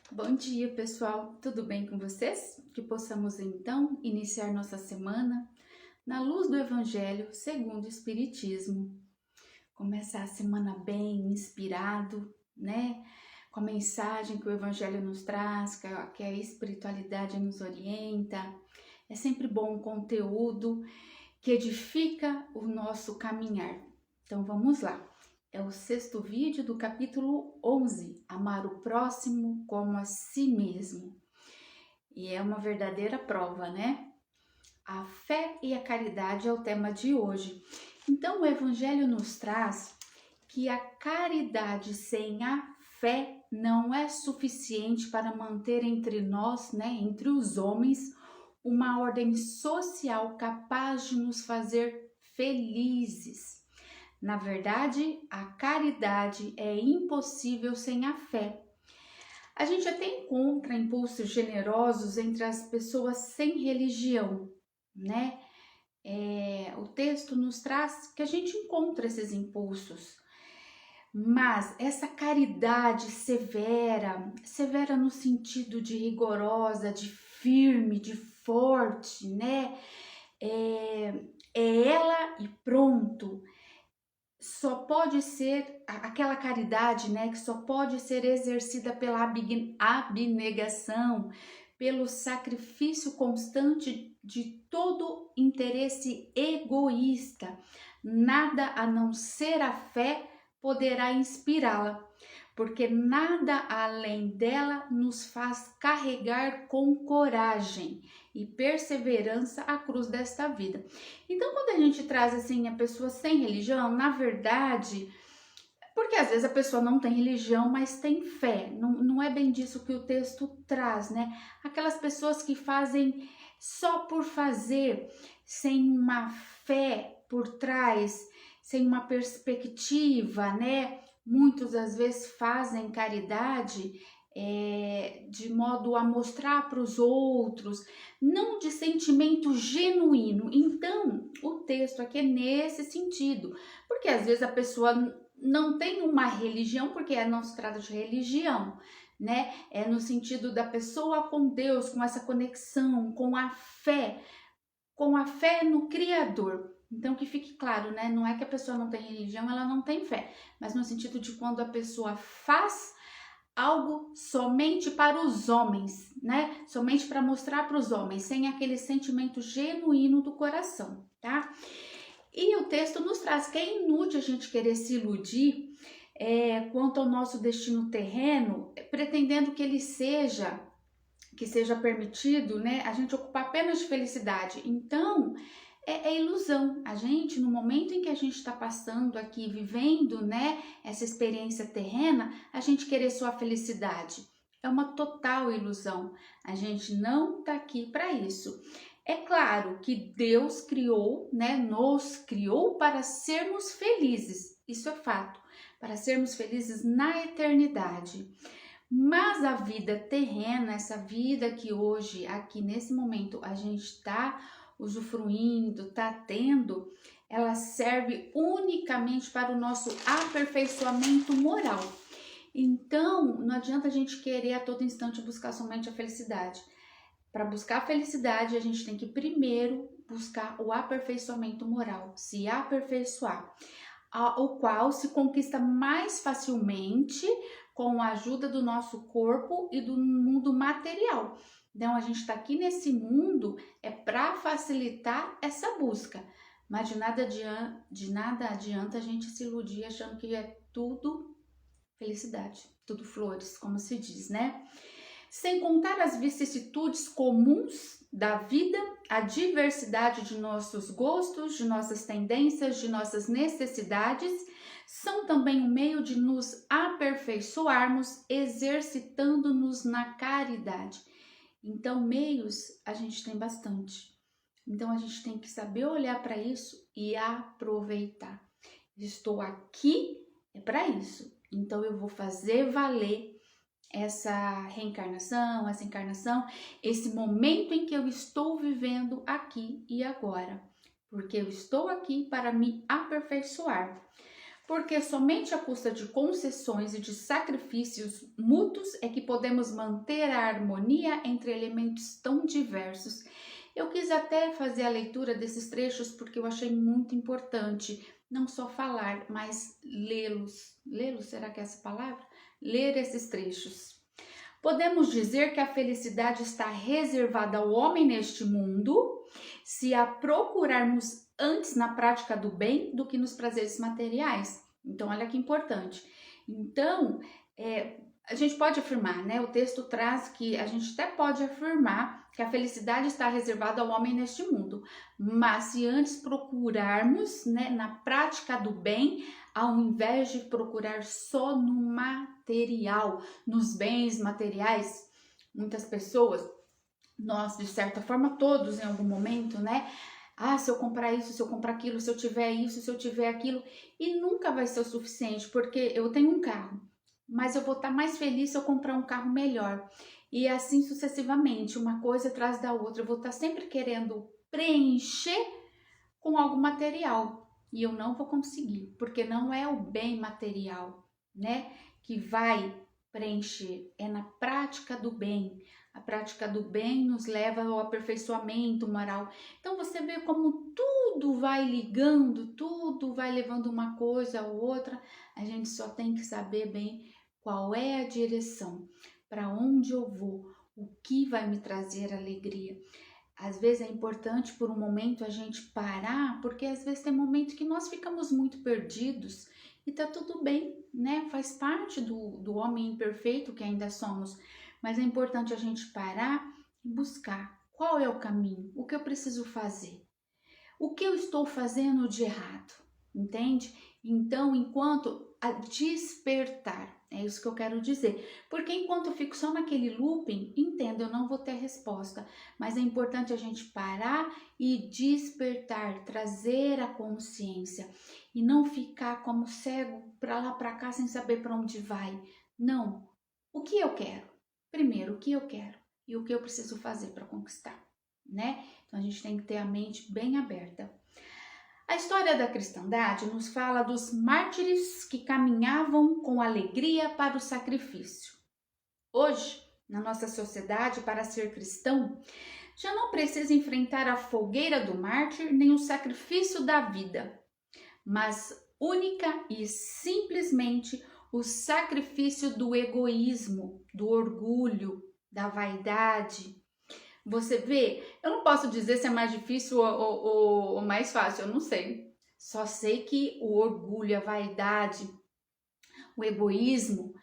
Bom dia, pessoal. Tudo bem com vocês? Que possamos então iniciar nossa semana na luz do Evangelho segundo o Espiritismo. Começar a semana bem, inspirado, né? Com a mensagem que o Evangelho nos traz, que a espiritualidade nos orienta. É sempre bom um conteúdo que edifica o nosso caminhar. Então vamos lá. É o sexto vídeo do capítulo 11, Amar o próximo como a si mesmo. E é uma verdadeira prova, né? A fé e a caridade é o tema de hoje. Então o Evangelho nos traz que a caridade sem a fé não é suficiente para manter entre nós, né, entre os homens, uma ordem social capaz de nos fazer felizes. Na verdade, a caridade é impossível sem a fé. A gente até encontra impulsos generosos entre as pessoas sem religião, né? O texto nos traz que a gente encontra esses impulsos, mas essa caridade severa no sentido de rigorosa, de firme, de forte, né? É ela e pronto. Só pode ser aquela caridade, né, que só pode ser exercida pela abnegação, pelo sacrifício constante de todo interesse egoísta. Nada a não ser a fé poderá inspirá-la, porque nada além dela nos faz carregar com coragem e perseverança a cruz desta vida. Então, quando a gente traz assim a pessoa sem religião, na verdade, porque às vezes a pessoa não tem religião, mas tem fé. Não é bem disso que o texto traz, né? Aquelas pessoas que fazem só por fazer, sem uma fé por trás, sem uma perspectiva, né? Muitos às vezes fazem caridade de modo a mostrar para os outros, não de sentimento genuíno. Então, o texto aqui é nesse sentido, porque às vezes a pessoa não tem uma religião, porque não se trata de religião, né? É no sentido da pessoa com Deus, com essa conexão, com a fé no Criador. Então, que fique claro, né? Não é que a pessoa não tem religião, ela não tem fé, mas no sentido de quando a pessoa faz algo somente para os homens, né? Somente para mostrar para os homens, sem aquele sentimento genuíno do coração, tá? E o texto nos traz que é inútil a gente querer se iludir quanto ao nosso destino terreno, pretendendo que seja permitido, né, a gente ocupar apenas de felicidade. Então, é ilusão. A gente, no momento em que a gente está passando aqui, vivendo, né, essa experiência terrena, a gente querer só a felicidade. É uma total ilusão. A gente não está aqui para isso. É claro que Deus criou, né, nos criou para sermos felizes. Isso é fato. Para sermos felizes na eternidade. Mas a vida terrena, essa vida que hoje, aqui nesse momento, a gente está usufruindo, está tendo, ela serve unicamente para o nosso aperfeiçoamento moral. Então, não adianta a gente querer a todo instante buscar somente a felicidade. Para buscar a felicidade, a gente tem que primeiro buscar o aperfeiçoamento moral, se aperfeiçoar, o qual se conquista mais facilmente com a ajuda do nosso corpo e do mundo material. Então, a gente está aqui nesse mundo para facilitar essa busca, mas de nada adianta a gente se iludir achando que é tudo felicidade, tudo flores, como se diz, né? Sem contar as vicissitudes comuns da vida, a diversidade de nossos gostos, de nossas tendências, de nossas necessidades, são também um meio de nos aperfeiçoarmos, exercitando-nos na caridade. Então, meios a gente tem bastante. Então, a gente tem que saber olhar para isso e aproveitar. Estou aqui para isso. Então, eu vou fazer valer essa reencarnação, essa encarnação, esse momento em que eu estou vivendo aqui e agora, porque eu estou aqui para me aperfeiçoar. porque somente à custa de concessões e de sacrifícios mútuos é que podemos manter a harmonia entre elementos tão diversos. Eu quis até fazer a leitura desses trechos porque eu achei muito importante, não só falar, mas lê-los. Lê-los, será que é essa palavra? Ler esses trechos. Podemos dizer que a felicidade está reservada ao homem neste mundo, se a procurarmos antes na prática do bem do que nos prazeres materiais. Então, olha que importante. Então, a gente pode afirmar, né? O texto traz que a gente até pode afirmar que a felicidade está reservada ao homem neste mundo, mas se antes procurarmos, né, na prática do bem, ao invés de procurar só no material, nos bens materiais, muitas pessoas, nós de certa forma todos em algum momento, né? Ah, se eu comprar isso, se eu comprar aquilo, se eu tiver isso, se eu tiver aquilo, e nunca vai ser o suficiente, porque eu tenho um carro, mas eu vou estar mais feliz se eu comprar um carro melhor. E assim sucessivamente, uma coisa atrás da outra, eu vou estar sempre querendo preencher com algo material, e eu não vou conseguir, porque não é o bem material, né, que vai preencher, é na prática do bem. A prática do bem nos leva ao aperfeiçoamento moral. Então você vê como tudo vai ligando, tudo vai levando uma coisa a outra. A gente só tem que saber bem qual é a direção, para onde eu vou, o que vai me trazer alegria. Às vezes é importante por um momento a gente parar, porque às vezes tem momentos que nós ficamos muito perdidos e tá tudo bem, né? Faz parte do homem imperfeito que ainda somos, mas é importante a gente parar e buscar qual é o caminho, o que eu preciso fazer, o que eu estou fazendo de errado, entende? Então, enquanto a despertar, é isso que eu quero dizer. Porque enquanto eu fico só naquele looping, entendo, eu não vou ter resposta. Mas é importante a gente parar e despertar, trazer a consciência. E não ficar como cego para lá para cá sem saber para onde vai. Não. O que eu quero? Primeiro, o que eu quero? E o que eu preciso fazer para conquistar, né? Então a gente tem que ter a mente bem aberta. A história da cristandade nos fala dos mártires que caminhavam com alegria para o sacrifício. Hoje, na nossa sociedade, para ser cristão, já não precisa enfrentar a fogueira do mártir nem o sacrifício da vida, mas única e simplesmente o sacrifício do egoísmo, do orgulho, da vaidade. Você vê, eu não posso dizer se é mais difícil ou mais fácil, eu não sei. Só sei que o orgulho, a vaidade, o egoísmo,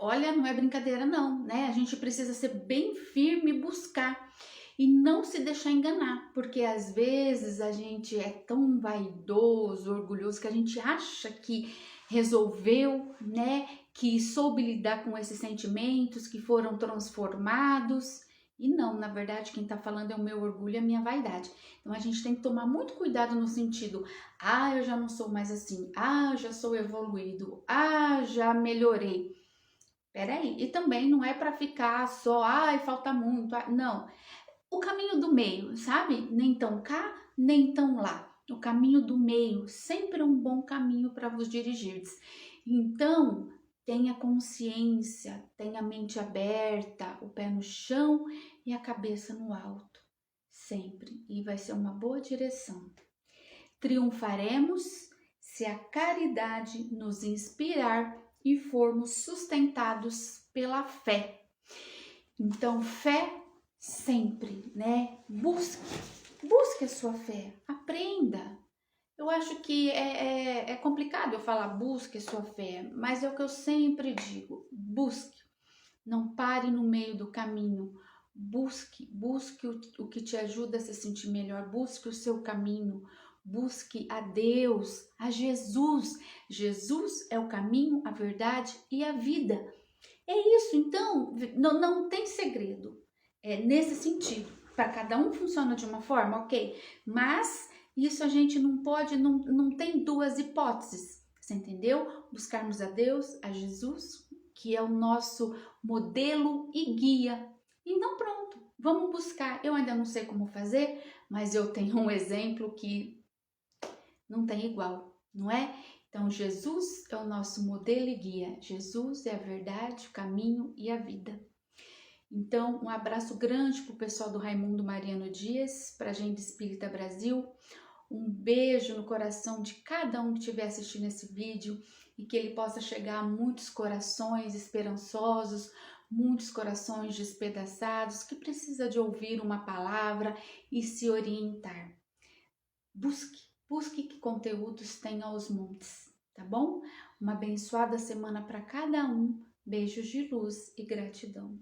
olha, não é brincadeira não, né? A gente precisa ser bem firme e buscar e não se deixar enganar, porque às vezes a gente é tão vaidoso, orgulhoso, que a gente acha que resolveu, né? Que soube lidar com esses sentimentos, que foram transformados. E não, na verdade, quem tá falando é o meu orgulho e a minha vaidade. Então a gente tem que tomar muito cuidado no sentido, eu já não sou mais assim, eu já sou evoluído, já melhorei. Peraí, e também não é para ficar só, falta muito, não. O caminho do meio, sabe? Nem tão cá, nem tão lá. O caminho do meio, sempre um bom caminho para vos dirigirdes. Então, tenha consciência, tenha a mente aberta, o pé no chão e a cabeça no alto, sempre. E vai ser uma boa direção. Triunfaremos se a caridade nos inspirar e formos sustentados pela fé. Então, fé sempre, né? Busque a sua fé, aprenda. Eu acho que é complicado eu falar busque a sua fé, mas é o que eu sempre digo, busque. Não pare no meio do caminho, busque o que te ajuda a se sentir melhor, busque o seu caminho, busque a Deus, a Jesus. Jesus é o caminho, a verdade e a vida. É isso, então, não tem segredo. É nesse sentido. Para cada um funciona de uma forma, ok? Mas isso a gente não pode, não tem duas hipóteses. Você entendeu? Buscarmos a Deus, a Jesus, que é o nosso modelo e guia. Então pronto, vamos buscar. Eu ainda não sei como fazer, mas eu tenho um exemplo que não tem igual. não é? Então, Jesus é o nosso modelo e guia. Jesus é a verdade, o caminho e a vida. Então, um abraço grande para o pessoal do Raimundo Mariano Dias, para a Agenda Espírita Brasil. Um beijo no coração de cada um que estiver assistindo esse vídeo e que ele possa chegar a muitos corações esperançosos, muitos corações despedaçados, que precisa de ouvir uma palavra e se orientar. Busque que conteúdos tem aos montes, tá bom? Uma abençoada semana para cada um. Beijos de luz e gratidão.